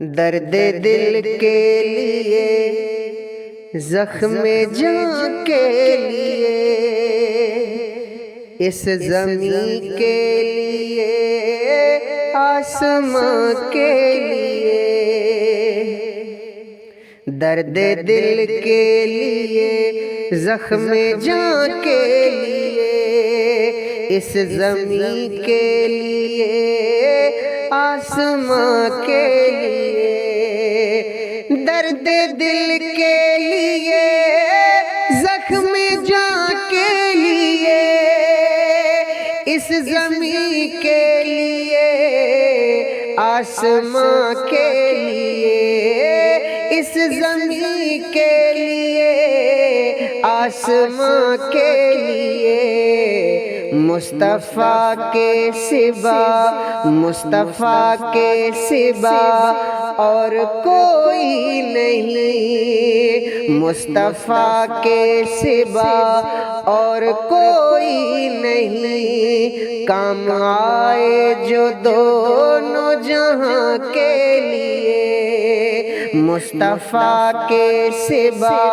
درد دل کے لیے، زخم جاں کے لیے، اس زمین کے لیے، آسمان کے لیے، درد دل کے لیے، زخم جاں کے لیے، اس زمین کے لیے، آسمان کے لیے، درد دل کے لیے، زخم جاں کے لیے، اس زمین کے لیے، آسمان کے لیے، اس زمین کے لیے، آسمان کے لیے، مصطفیٰ کے سوا، مصطفیٰ کے سوا اور کوئی نہیں، مصطفیٰ کے سوا اور کوئی نہیں، کام آئے جو دونوں جہاں کے لیے، مصطفیٰ کے سوا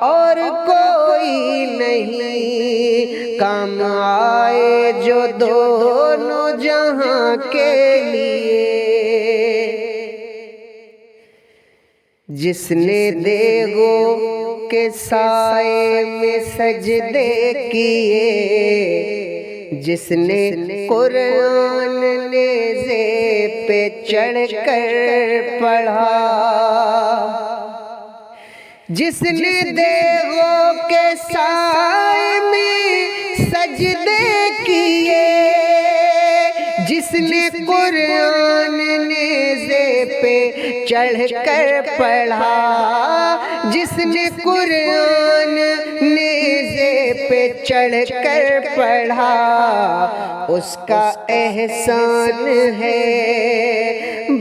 اور کوئی نہیں، کام آئے جو دونوں جہاں کے لیے، جس نے دیگوں کے سائے میں سجدے کیے، جس نے قرآن نیزے پہ چڑھ کر پڑھا، جس نے دیگوں کے سائے میں سجدے کیے، جس نے قرآن نیزے پہ چڑھ کر پڑھا، جس نے قرآن نیزے پہ چڑھ کر پڑھا، اس کا احسان ہے،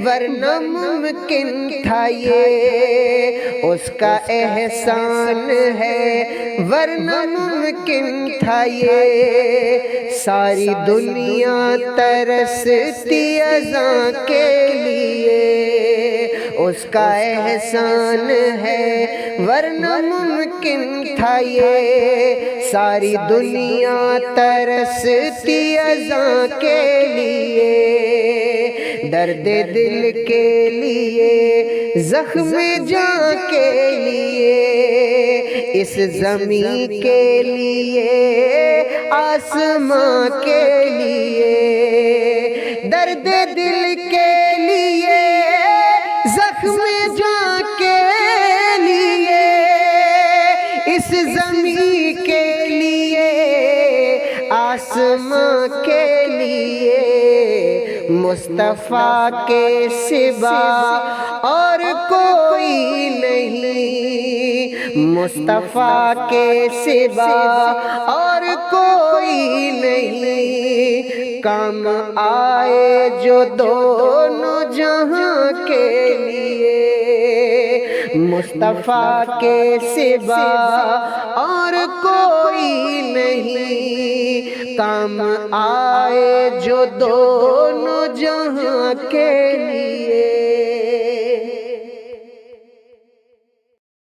ورنہ ممکن تھا یہ، اس کا احسان ہے، ورنہ ممکن تھا یہ، ساری دنیا ترستی اذاں کے لیے، اس کا احسان ہے، ورنہ ممکن تھا یہ، ساری دنیا ترستی اذاں کے لیے، درد دل کے لیے، زخم جاں کے لیے، اس زمین کے لیے، آسمان کے لیے، درد دل کے لیے، زخم جاں کے لیے، اس زمین کے لیے، آسمان کے لیے، مصطفیٰ کے سوا اور کوئی نہیں، مصطفیٰ کے سوا اور کوئی نہیں، کام آئے جو دونوں جہاں کے لیے، مصطفیٰ کے سوا اور کوئی نہیں، کام آئے جو دونوں جہاں کے لیے۔